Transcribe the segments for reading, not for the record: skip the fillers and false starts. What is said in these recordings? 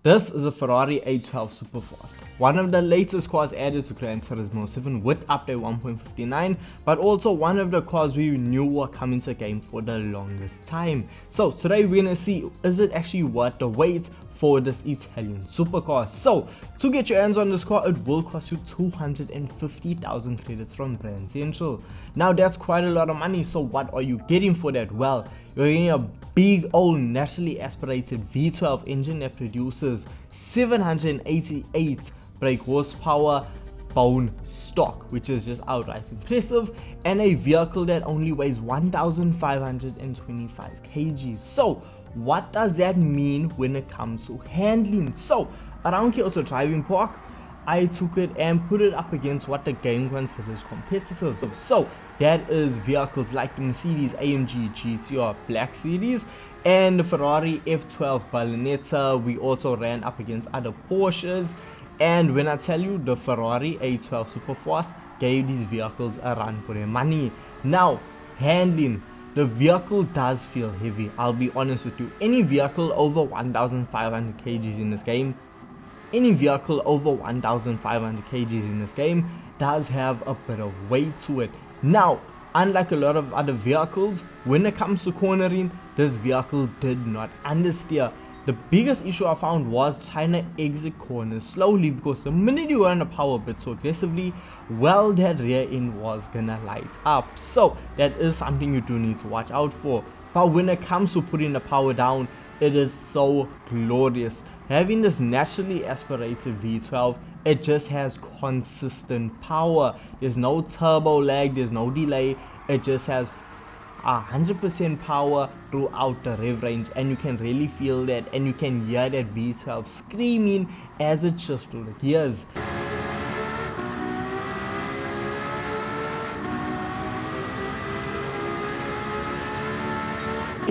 This is a Ferrari 812 Superfast, one of the latest cars added to Gran Turismo 7 with update 1.59, but also one of the cars we knew were coming to the game for the longest time. So today we're gonna see, is it actually worth the wait for this Italian supercar? So to get your hands on this car, it will cost you 250,000 credits from Brand Central. Now that's quite a lot of money, so what are you getting for that? Well, you're getting a big old naturally aspirated V12 engine that produces 788 brake horsepower bone stock, which is just outright impressive, and a vehicle that only weighs 1,525 kg. So what does that mean when it comes to handling? So around here, also driving park, I took it and put it up against what the game considers competitive. So that is vehicles like the Mercedes AMG GTR Black Series and the Ferrari F12 Ballinetta. We also ran up against other Porsches, and when I tell you, the Ferrari A12 Superfast gave these vehicles a run for their money. Now, handling, the vehicle does feel heavy, I'll be honest with you. Any vehicle over 1,500 kgs in this game, any vehicle over 1,500 kgs in this game does have a bit of weight to it. Now, unlike a lot of other vehicles, when it comes to cornering, this vehicle did not understeer. The biggest issue I found was trying to exit corners slowly, because the minute you run the power a bit too aggressively, well, that rear end was gonna light up. So that is something you do need to watch out for. But when it comes to putting the power down, it is so glorious. Having this naturally aspirated V12, it just has consistent power. There's no turbo lag, there's no delay. It just has 100% power throughout the rev range, and you can really feel that, and you can hear that V12 screaming as it shifts through the gears.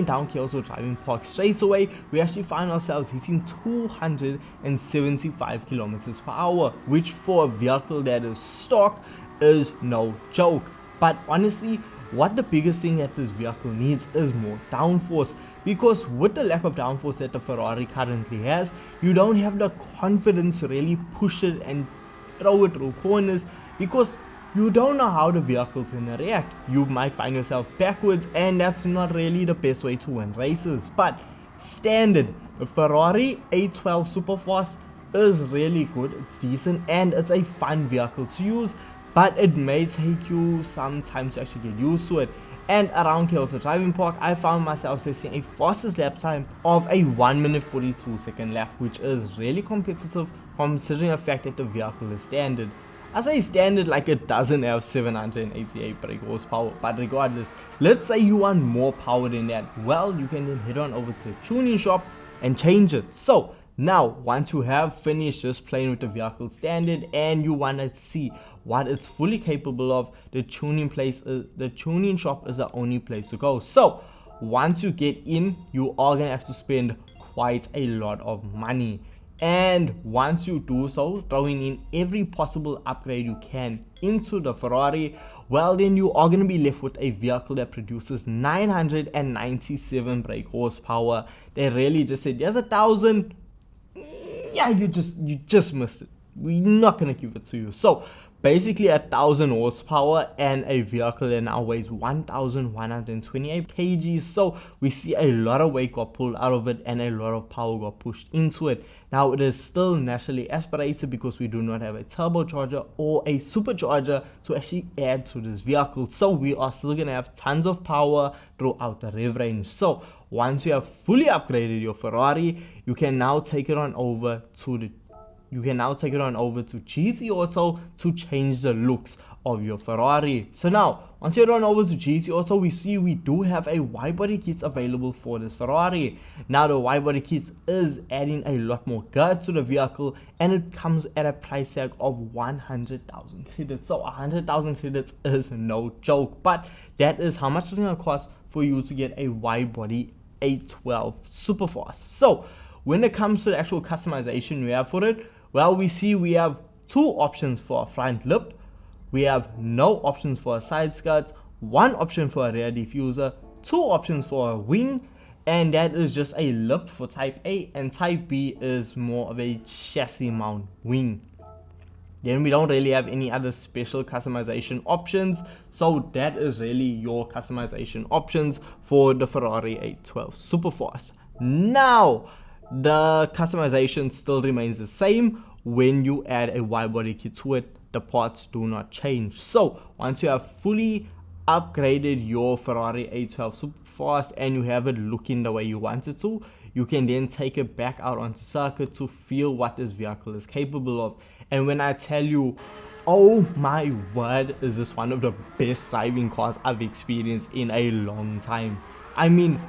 Down here, also driving park straight away, we actually find ourselves hitting 275 kilometers per hour, which for a vehicle that is stock is no joke. But honestly, what the biggest thing that this vehicle needs is more downforce, because with the lack of downforce that the Ferrari currently has, you don't have the confidence to really push it and throw it through corners, because you don't know how the vehicle's gonna react. You might find yourself backwards, and that's not really the best way to win races. But standard, the Ferrari A12 Superfast is really good, it's decent, and it's a fun vehicle to use, but it may take you some time to actually get used to it. And around here, also driving park, I found myself setting a fastest lap time of a 1 minute 42 second lap, which is really competitive considering the fact that the vehicle is standard. I say standard like it doesn't have 788 brake horsepower, but regardless, let's say you want more power than that. Well, you can then head on over to the tuning shop and change it. So now, once you have finished just playing with the vehicle standard and you want to see what it's fully capable of, the tuning shop is the only place to go. So once you get in, you are gonna have to spend quite a lot of money. And once you do so, throwing in every possible upgrade you can into the Ferrari, well, then you are going to be left with a vehicle that produces 997 brake horsepower. They really just said, there's 1,000. Yeah, you just missed it. We're not going to give it to you. So basically 1,000 horsepower and a vehicle that now weighs 1,128 kg. So we see a lot of weight got pulled out of it and a lot of power got pushed into it. Now it is still naturally aspirated because we do not have a turbocharger or a supercharger to actually add to this vehicle. So we are still going to have tons of power throughout the rev range. So once you have fully upgraded your Ferrari, you can now take it on over to GT Auto to change the looks of your Ferrari. So now, once you run over to GT Auto, we see we do have a wide body kit available for this Ferrari. Now the wide body kit is adding a lot more girth to the vehicle, and it comes at a price tag of 100,000 credits. So 100,000 credits is no joke, but that is how much it's going to cost for you to get a wide body A12 Superfast. So when it comes to the actual customization we have for it, well, we see we have two options for a front lip, we have no options for a side skirt, one option for a rear diffuser, two options for a wing, and that is just a lip for Type A, and Type B is more of a chassis mount wing. Then we don't really have any other special customization options, so that is really your customization options for the Ferrari 812 Superfast. Now, the customization still remains the same. When you add a wide body kit to it, the parts do not change. So once you have fully upgraded your Ferrari 812 Superfast and you have it looking the way you want it to, you can then take it back out onto circuit to feel what this vehicle is capable of. And when I tell you, oh my word, is this one of the best driving cars I've experienced in a long time. I mean,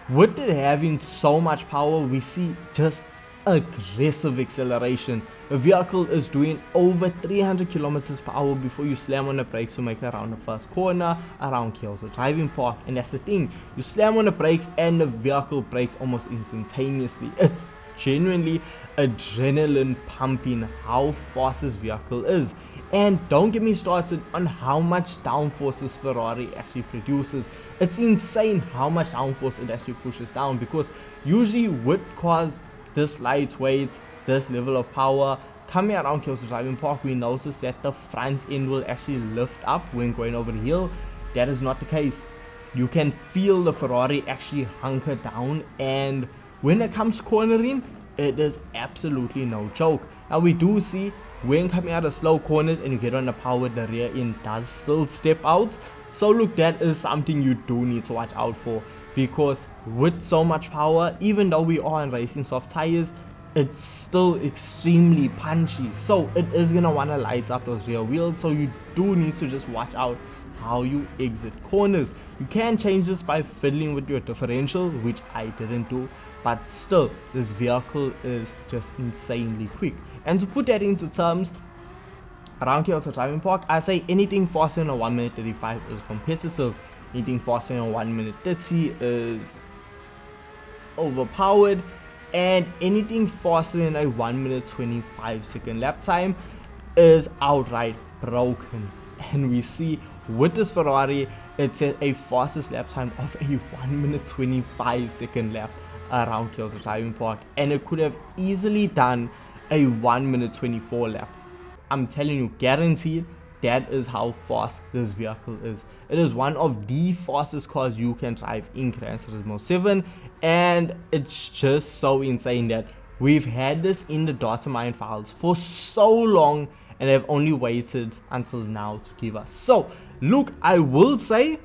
with it having so much power, we see just aggressive acceleration. The vehicle is doing over 300 kilometers per hour before you slam on the brakes to make it around the first corner around Kyoto Driving Park. And that's the thing, you slam on the brakes and the vehicle brakes almost instantaneously. It's genuinely adrenaline pumping how fast this vehicle is. And don't get me started on how much downforce this Ferrari actually produces. It's insane how much downforce it actually pushes down, because usually with cars this lightweight, this level of power, coming around Kyoto Driving Park, we notice that the front end will actually lift up when going over the hill. That is not the case. You can feel the Ferrari actually hunker down, and when it comes cornering, it is absolutely no joke. Now we do see when coming out of slow corners and you get on the power, the rear end does still step out. So look, that is something you do need to watch out for, because with so much power, even though we are on racing soft tires, it's still extremely punchy. So it is gonna wanna light up those rear wheels. So you do need to just watch out how you exit corners. You can change this by fiddling with your differential, which I didn't do, but still this vehicle is just insanely quick. And to put that into terms, around Kyoto Driving Park, I say anything faster than a 1 minute 35 is competitive. Anything faster than a 1 minute 30 is overpowered, and anything faster than a 1 minute 25 second lap time is outright broken. And we see with this Ferrari, it's at a fastest lap time of a 1 minute 25 second lap around Kyoto Driving Park, and it could have easily done a 1 minute 24 lap. I'm telling you, guaranteed, that is how fast this vehicle is. It is one of the fastest cars you can drive in Gran Turismo 7, and it's just so insane that we've had this in the data mine files for so long and they've only waited until now to give us. So look, I will say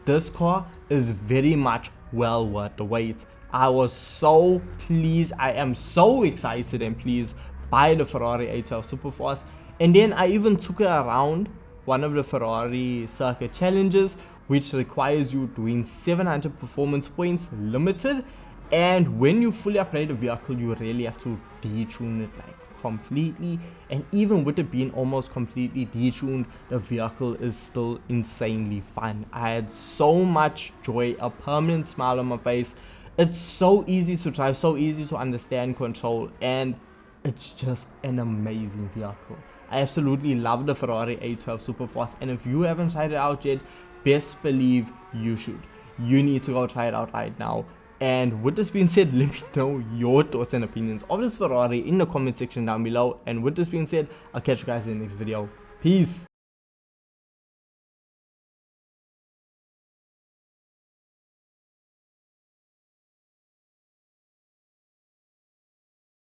this car is very much well worth the wait. I was so pleased, I am so excited and pleased by the Ferrari 812 Superfast. And then I even took it around one of the Ferrari circuit challenges, which requires you to win 700 performance points limited. And when you fully upgrade the vehicle, you really have to detune it like completely. And even with it being almost completely detuned, the vehicle is still insanely fun. I had so much joy, a permanent smile on my face. It's so easy to drive, so easy to understand control, and it's just an amazing vehicle. I absolutely love the Ferrari 812 Superfast, and if you haven't tried it out yet, best believe you should. You need to go try it out right now. And with this being said, let me know your thoughts and opinions of this Ferrari in the comment section down below. And with this being said, I'll catch you guys in the next video. Peace.